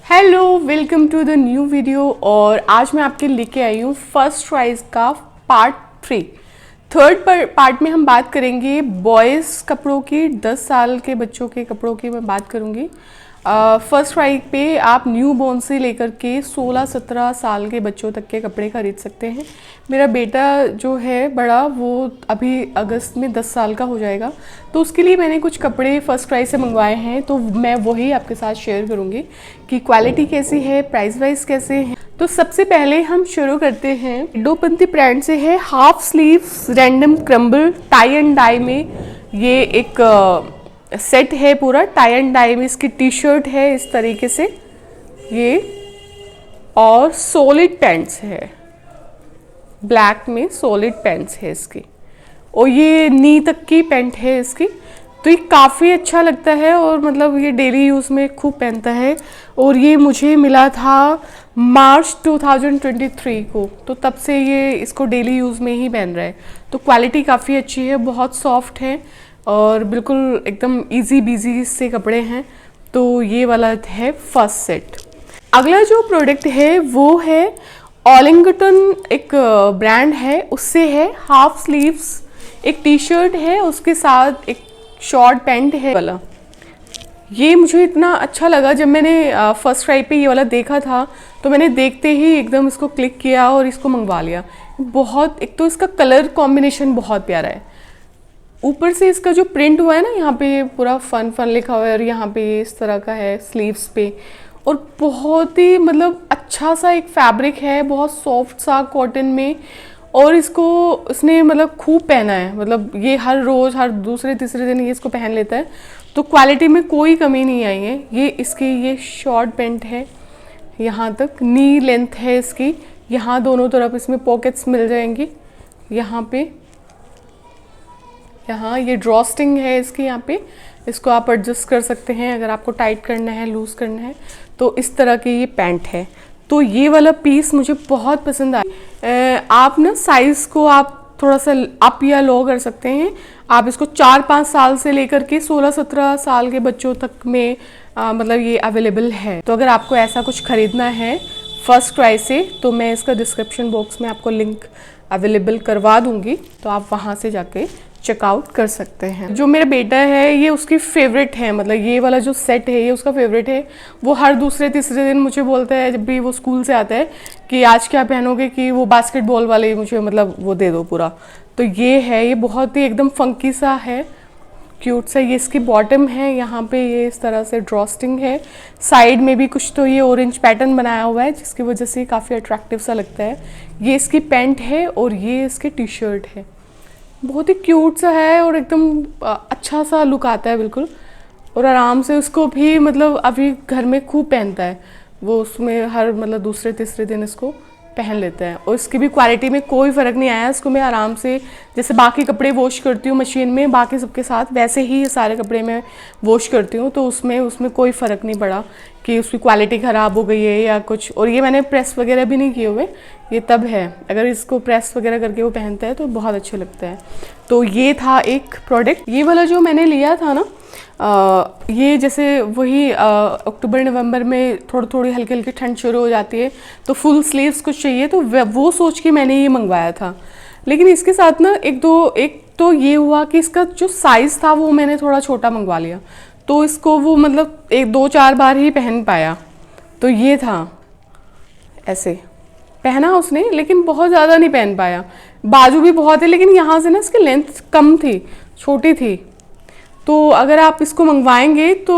Hello, welcome to the new video. और आज मैं आपके लेके आई हूँ फर्स्ट प्राइज का पार्ट 3। थर्ड पार्ट में हम बात करेंगे बॉयज़ कपड़ों की, 10 साल के बच्चों के कपड़ों की मैं बात करूँगी। फर्स्ट प्राइज पे आप न्यू बॉर्न से लेकर के 16-17 साल के बच्चों तक के कपड़े खरीद सकते हैं। मेरा बेटा जो है बड़ा, वो अभी अगस्त में 10 साल का हो जाएगा, तो उसके लिए मैंने कुछ कपड़े फर्स्ट प्राइज से मंगवाए हैं, तो मैं वही आपके साथ शेयर करूँगी कि क्वालिटी कैसी है, प्राइस वाइज कैसे है। तो सबसे पहले हम शुरू करते हैं डोपंती ब्रांड से है half sleeves random crumble tie and dye में। ये एक सेट है पूरा टाई एंड डाई में। इसकी टी शर्ट है इस तरीके से ये, और सॉलिड पैंट्स है, ब्लैक में सॉलिड पैंट्स है इसकी, और ये नी तक की पैंट है इसकी। तो ये काफ़ी अच्छा लगता है और मतलब ये डेली यूज़ में खूब पहनता है। और ये मुझे मिला था मार्च 2023 को, तो तब से ये इसको डेली यूज़ में ही पहन रहा है। तो क्वालिटी काफ़ी अच्छी है, बहुत सॉफ्ट है और बिल्कुल एकदम इजी बीजी से कपड़े हैं। तो ये वाला है फर्स्ट सेट। अगला जो प्रोडक्ट है वो है ऑलिंगटन, एक ब्रांड है, उससे है हाफ स्लीव्स एक टी शर्ट है, उसके साथ एक शॉर्ट पैंट है वाला। ये मुझे इतना अच्छा लगा, जब मैंने फर्स्ट ट्राई पे ये वाला देखा था तो मैंने देखते ही एकदम इसको क्लिक किया और इसको मंगवा लिया। बहुत, एक तो इसका कलर कॉम्बिनेशन बहुत प्यारा है, ऊपर से इसका जो प्रिंट हुआ है ना, यहाँ पे पूरा फन फन लिखा हुआ है और यहाँ पे इस तरह का है स्लीव्स पे, और बहुत ही मतलब अच्छा सा एक फैब्रिक है, बहुत सॉफ्ट सा कॉटन में। और इसको इसने मतलब खूब पहना है, मतलब ये हर रोज़ हर दूसरे तीसरे दिन ये इसको पहन लेता है। तो क्वालिटी में कोई कमी नहीं आई है। ये इसकी ये शॉर्ट पैंट है, यहाँ तक नी लेंथ है इसकी, यहाँ दोनों तरफ इसमें पॉकेट्स मिल जाएंगी। यहाँ पे यहाँ ये ड्रॉस्टिंग है इसकी, यहाँ पे इसको आप एडजस्ट कर सकते हैं अगर आपको टाइट करना है, लूज़ करना है। तो इस तरह की ये पैंट है। तो ये वाला पीस मुझे बहुत पसंद आया। आप ना साइज़ को आप थोड़ा सा अप या लो कर सकते हैं। आप इसको 4-5 साल से लेकर के 16-17 साल के बच्चों तक में मतलब ये अवेलेबल है। तो अगर आपको ऐसा कुछ ख़रीदना है फर्स्ट क्राई से, तो मैं इसका डिस्क्रिप्शन बॉक्स में आपको लिंक अवेलेबल करवा दूंगी, तो आप वहाँ से जाके चेकआउट कर सकते हैं। जो मेरा बेटा है ये उसकी फेवरेट है, मतलब ये वाला जो सेट है ये उसका फेवरेट है। वो हर दूसरे तीसरे दिन मुझे बोलता है, जब भी वो स्कूल से आता है, कि आज क्या पहनोगे, कि वो बास्केटबॉल वाले मुझे मतलब वो दे दो पूरा। तो ये है, ये बहुत ही एकदम फंकी सा है, क्यूट सा। ये इसकी बॉटम है, यहाँ पे ये इस तरह से ड्रॉस्टिंग है, साइड में भी कुछ तो ये ऑरेंज पैटर्न बनाया हुआ है, जिसकी वजह से काफ़ी अट्रैक्टिव सा लगता है। ये इसकी पैंट है और ये इसकी टी शर्ट है, बहुत ही क्यूट सा है और एकदम अच्छा सा लुक आता है बिल्कुल। और आराम से उसको भी मतलब अभी घर में खूब पहनता है वो, उसमें हर मतलब दूसरे तीसरे दिन इसको पहन लेता है। और इसकी भी क्वालिटी में कोई फ़र्क नहीं आया। इसको मैं आराम से, जैसे बाकी कपड़े वॉश करती हूँ मशीन में बाकी सबके साथ, वैसे ही ये सारे कपड़े मैं वॉश करती हूँ। तो उसमें कोई फ़र्क नहीं पड़ा कि उसकी क्वालिटी ख़राब हो गई है या कुछ। और ये मैंने प्रेस वगैरह भी नहीं किए हुए, ये तब है, अगर इसको प्रेस वगैरह करके वो पहनता है तो बहुत अच्छा लगता है। तो ये था एक प्रोडक्ट। ये वाला जो मैंने लिया था ना, ये जैसे वही अक्टूबर नवंबर में थोड़ी हल्की हल्की ठंड शुरू हो जाती है, तो फुल स्लीव्स कुछ चाहिए, तो वो सोच के मैंने ये मंगवाया था। लेकिन इसके साथ ना एक तो ये हुआ कि इसका जो साइज़ था वो मैंने थोड़ा छोटा मंगवा लिया, तो इसको वो मतलब 1-2-4 बार ही पहन पाया। तो ये था, ऐसे पहना उसने, लेकिन बहुत ज़्यादा नहीं पहन पाया। बाजू भी बहुत है, लेकिन यहाँ से ना इसकी लेंथ कम थी, छोटी थी। तो अगर आप इसको मंगवाएंगे तो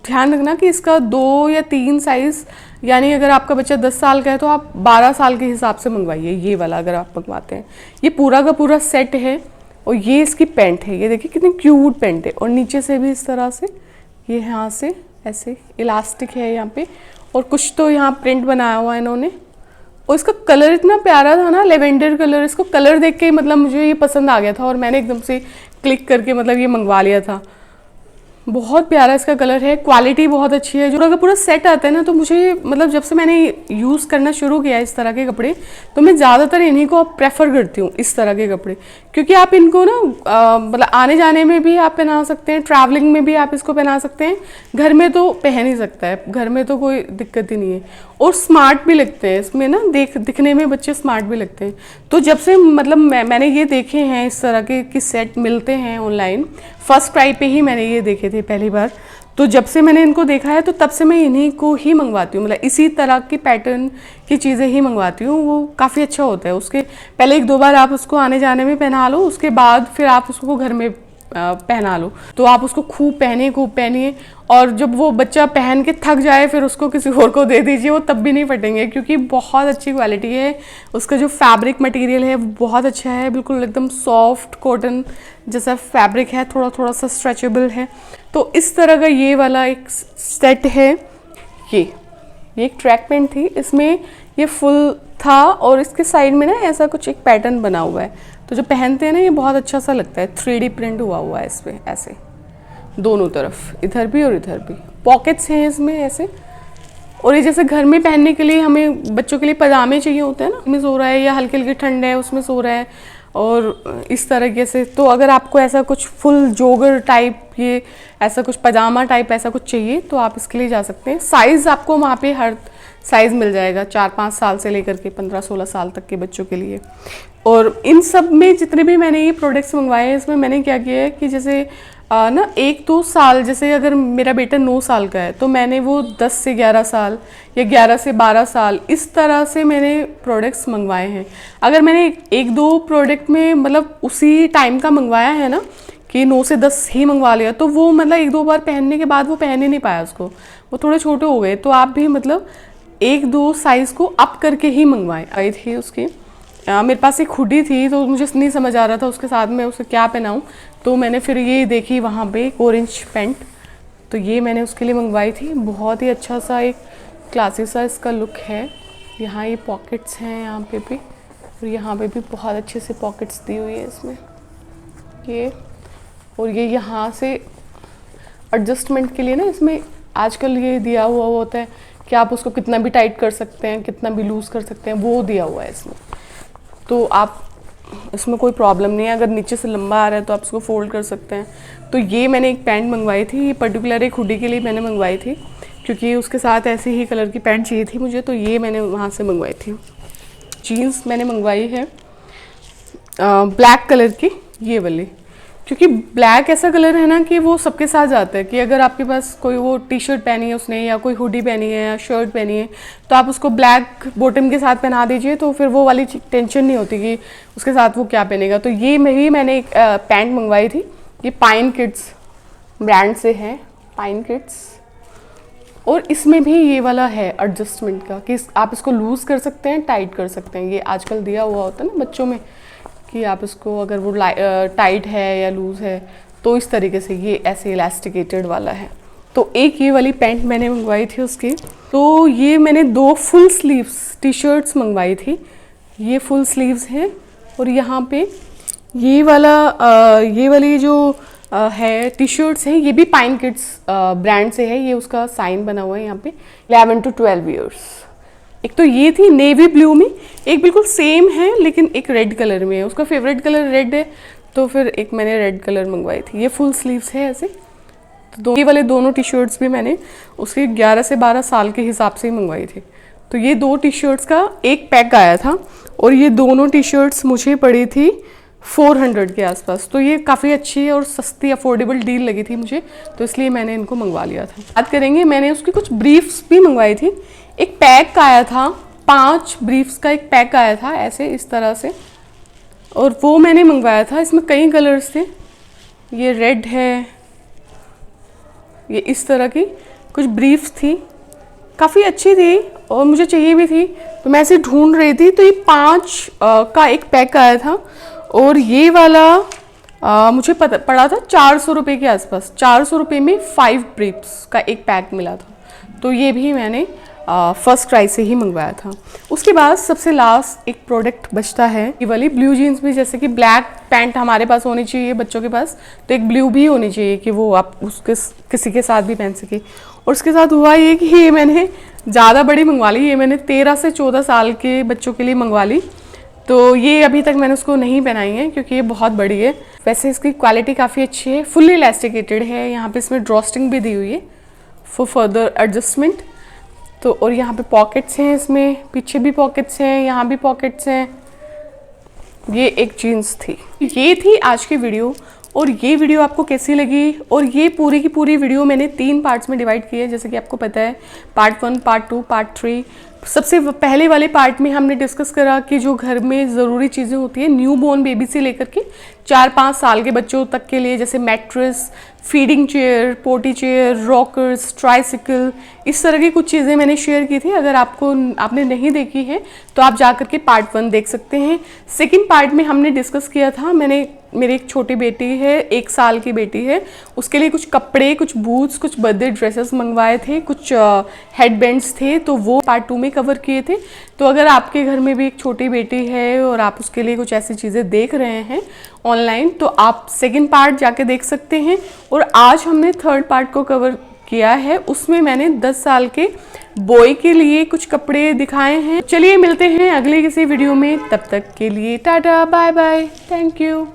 ध्यान रखना कि इसका 2 या 3 साइज़, यानी अगर आपका बच्चा 10 साल का है तो आप 12 साल के हिसाब से मंगवाइए ये वाला, अगर आप मंगवाते हैं। ये पूरा का पूरा सेट है। और ये इसकी पैंट है, ये देखिए कितनी क्यूट पैंट है, और नीचे से भी इस तरह से ये यहाँ से ऐसे इलास्टिक है यहाँ पे, और कुछ तो यहाँ प्रिंट बनाया हुआ है इन्होंने। और इसका कलर इतना प्यारा था ना, लेवेंडर कलर। इसको कलर देख के मतलब मुझे ये पसंद आ गया था और मैंने एकदम से क्लिक करके मतलब ये मंगवा लिया था। बहुत प्यारा इसका कलर है, क्वालिटी बहुत अच्छी है। जो अगर पूरा सेट आता है ना, तो मुझे मतलब जब से मैंने यूज़ करना शुरू किया इस तरह के कपड़े, तो मैं ज़्यादातर इन्हीं को अब प्रेफर करती हूँ, इस तरह के कपड़े। क्योंकि आप इनको ना मतलब आने जाने में भी आप पहना सकते हैं, ट्रैवलिंग में भी आप इसको पहना सकते हैं, घर में तो पहन ही सकता है, घर में तो कोई दिक्कत ही नहीं है। और स्मार्ट भी लगते हैं इसमें ना, दिखने में बच्चे स्मार्ट भी लगते हैं। तो जब से मतलब मैंने ये देखे हैं इस तरह के सेट मिलते हैं ऑनलाइन, फर्स्ट क्राई पे ही मैंने ये देखे थे पहली बार। तो जब से मैंने इनको देखा है, तो तब से मैं इन्हीं को ही मंगवाती हूँ, मतलब इसी तरह की पैटर्न की चीज़ें ही मंगवाती हूँ। वो काफ़ी अच्छा होता है। उसके पहले 1-2 बार आप उसको आने जाने में पहना लो, उसके बाद फिर आप उसको घर में पहना लो, तो आप उसको खूब पहनिए। और जब वो बच्चा पहन के थक जाए, फिर उसको किसी और को दे दीजिए, वो तब भी नहीं फटेंगे, क्योंकि बहुत अच्छी क्वालिटी है। उसका जो फैब्रिक मटेरियल है वो बहुत अच्छा है, बिल्कुल एकदम सॉफ्ट कॉटन जैसा फैब्रिक है, थोड़ा थोड़ा सा स्ट्रेचेबल है। तो इस तरह का ये वाला एक सेट है। ये एक ट्रैक पैंट थी, इसमें ये फुल था और इसके साइड में ना ऐसा कुछ एक पैटर्न बना हुआ है, तो जो पहनते हैं ना, ये बहुत अच्छा सा लगता है। 3D प्रिंट हुआ है इस पर, ऐसे दोनों तरफ, इधर भी और इधर भी। पॉकेट्स हैं इसमें ऐसे। और ये जैसे घर में पहनने के लिए हमें बच्चों के लिए पजामे चाहिए होते हैं ना, उसमें सो रहा है, या हल्की हल्की ठंड है उसमें सो रहा है, और इस तरीके से। तो अगर आपको ऐसा कुछ फुल जोगर टाइप, ये ऐसा कुछ पजामा टाइप ऐसा कुछ चाहिए, तो आप इसके लिए जा सकते हैं। साइज़ आपको वहाँ पे हर साइज़ मिल जाएगा, 4-5 साल से लेकर के 15-16 साल तक के बच्चों के लिए। और इन सब में जितने भी मैंने ये प्रोडक्ट्स मंगवाए हैं, इसमें मैंने क्या किया है कि जैसे ना 1-2 साल, जैसे अगर मेरा बेटा 9 साल का है, तो मैंने वो 10 से 11 साल या 11 से 12 साल इस तरह से मैंने प्रोडक्ट्स मंगवाए हैं। अगर मैंने 1-2 प्रोडक्ट में मतलब उसी टाइम का मंगवाया है ना, कि 9 से 10 ही मंगवा लिया, तो वो मतलब 1-2 बार पहनने के बाद वो पहन ही नहीं पाया उसको, वो थोड़े छोटे हो गए। तो आप भी मतलब 1-2 साइज़ को अप करके ही मंगवाएं। आई थी उसकी मेरे पास एक हुडी थी, तो मुझे नहीं समझ आ रहा था उसके साथ में उसे क्या पहनाऊं, तो मैंने फिर ये देखी वहाँ पे ऑरेंज पैंट, तो ये मैंने उसके लिए मंगवाई थी। बहुत ही अच्छा सा एक क्लासी सा इसका लुक है। यहाँ ये पॉकेट्स हैं यहाँ पे भी, और यहाँ पे भी बहुत अच्छे से पॉकेट्स दी हुई है इसमें ये। और ये यहाँ से एडजस्टमेंट के लिए ना, इसमें आजकल ये दिया हुआ होता है कि आप उसको कितना भी टाइट कर सकते हैं, कितना भी लूज़ कर सकते हैं, वो दिया हुआ है इसमें। तो आप इसमें कोई प्रॉब्लम नहीं है, अगर नीचे से लंबा आ रहा है तो आप उसको फोल्ड कर सकते हैं। तो ये मैंने एक पैंट मंगवाई थी, ये पर्टिकुलर एक हुडी के लिए मैंने मंगवाई थी, क्योंकि उसके साथ ऐसी ही कलर की पैंट चाहिए थी मुझे, तो ये मैंने वहाँ से मंगवाई थी। जीन्स मैंने मंगवाई है ब्लैक कलर की, ये वाली, क्योंकि ब्लैक ऐसा कलर है ना कि वो सबके साथ जाता है, कि अगर आपके पास कोई वो टी शर्ट पहनी है उसने, या कोई हुडी पहनी है या शर्ट पहनी है, तो आप उसको ब्लैक बॉटम के साथ पहना दीजिए, तो फिर वो वाली टेंशन नहीं होती कि उसके साथ वो क्या पहनेगा। तो ये मैंने एक पैंट मंगवाई थी, ये पाइन किड्स ब्रांड से है, पाइन किड्स। और इसमें भी ये वाला है एडजस्टमेंट का, कि आप इसको लूज़ कर सकते हैं, टाइट कर सकते हैं। ये आजकल दिया हुआ होता है ना बच्चों में, कि आप इसको अगर वो टाइट है या लूज़ है, तो इस तरीके से ये ऐसे इलास्टिकेटेड वाला है। तो एक ये वाली पैंट मैंने मंगवाई थी उसकी। तो ये मैंने 2 फुल स्लीव्स टी शर्ट्स मंगवाई थी, ये फुल स्लीव्स हैं। और यहाँ पे ये वाली जो है टी शर्ट्स हैं, ये भी पाइन किड्स ब्रांड से है, ये उसका साइन बना हुआ है यहाँ पे, 11 to 12 ईयर्स। एक तो ये थी नेवी ब्लू में, एक बिल्कुल सेम है लेकिन एक रेड कलर में है, उसका फेवरेट कलर रेड है, तो फिर एक मैंने रेड कलर मंगवाई थी। ये फुल स्लीव्स है ऐसे। तो ये वाले दोनों टी शर्ट्स भी मैंने उसके 11 से 12 साल के हिसाब से ही मंगवाई थी। तो ये 2 टी शर्ट्स का एक पैक आया था, और ये दोनों टी शर्ट्स मुझे पड़ी थी 400 के आसपास। तो ये काफ़ी अच्छी और सस्ती अफोर्डेबल डील लगी थी मुझे, तो इसलिए मैंने इनको मंगवा लिया था। बात करेंगे, मैंने उसकी कुछ ब्रीफ्स भी मंगवाई थी। एक पैक आया था, 5 ब्रीफ्स का एक पैक आया था ऐसे इस तरह से, और वो मैंने मंगवाया था। इसमें कई कलर्स थे, ये रेड है, ये इस तरह की कुछ ब्रीफ्स थी, काफ़ी अच्छी थी और मुझे चाहिए भी थी, तो मैं ऐसे ढूंढ रही थी। तो ये 5 का एक पैक आया था, और ये वाला मुझे पड़ा था 400 रुपये के आसपास। 400 रुपये में 5 ब्रीफ्स का एक पैक मिला था। तो ये भी मैंने फर्स्ट क्राई से ही मंगवाया था। उसके बाद सबसे लास्ट एक प्रोडक्ट बचता है, ये वाली ब्लू जीन्स भी, जैसे कि ब्लैक पैंट हमारे पास होनी चाहिए बच्चों के पास, तो एक ब्लू भी होनी चाहिए कि वो आप उसके किसी के साथ भी पहन सके। और उसके साथ हुआ ये कि ये मैंने ज़्यादा बड़ी मंगवा ली, ये मैंने 13 से 14 साल के बच्चों के लिए मंगवा ली। तो ये अभी तक मैंने उसको नहीं पहनाई है क्योंकि ये बहुत बड़ी है। वैसे इसकी क्वालिटी काफ़ी अच्छी है, फुल्ली इलास्टिकेटेड है, यहाँ पे इसमें ड्रॉस्टिंग भी दी हुई है फॉर फर्दर एडजस्टमेंट। तो और यहाँ पे पॉकेट्स हैं, इसमें पीछे भी पॉकेट्स हैं, यहाँ भी पॉकेट्स हैं। ये एक जीन्स थी। ये थी आज की वीडियो। और ये वीडियो आपको कैसी लगी, और ये पूरी की पूरी वीडियो मैंने 3 पार्ट्स में डिवाइड की है, जैसे कि आपको पता है, पार्ट 1, पार्ट 2, पार्ट 3। सबसे पहले वाले पार्ट में हमने डिस्कस करा कि जो घर में ज़रूरी चीज़ें होती है न्यू बॉर्न बेबी से लेकर के 4-5 साल के बच्चों तक के लिए, जैसे मैट्रेस, फीडिंग चेयर, पोटी चेयर, रॉकर्स, ट्राइसिकल, इस तरह की कुछ चीज़ें मैंने शेयर की थी। अगर आपने नहीं देखी है तो आप जा करके पार्ट 1 देख सकते हैं। सेकेंड पार्ट में हमने डिस्कस किया था, मेरी एक छोटी बेटी है, 1 साल की बेटी है, उसके लिए कुछ कपड़े, कुछ बूट्स, कुछ बर्थडे ड्रेसेस मंगवाए थे, कुछ हेडबैंड्स थे, तो वो पार्ट 2 में कवर किए थे। तो अगर आपके घर में भी एक छोटी बेटी है और आप उसके लिए कुछ ऐसी चीज़ें देख रहे हैं ऑनलाइन, तो आप सेकेंड पार्ट जाके देख सकते हैं। और आज हमने थर्ड पार्ट को कवर किया है, उसमें मैंने 10 साल के बॉय के लिए कुछ कपड़े दिखाए हैं। चलिए मिलते हैं अगले किसी वीडियो में, तब तक के लिए टाटा बाय बाय, थैंक यू।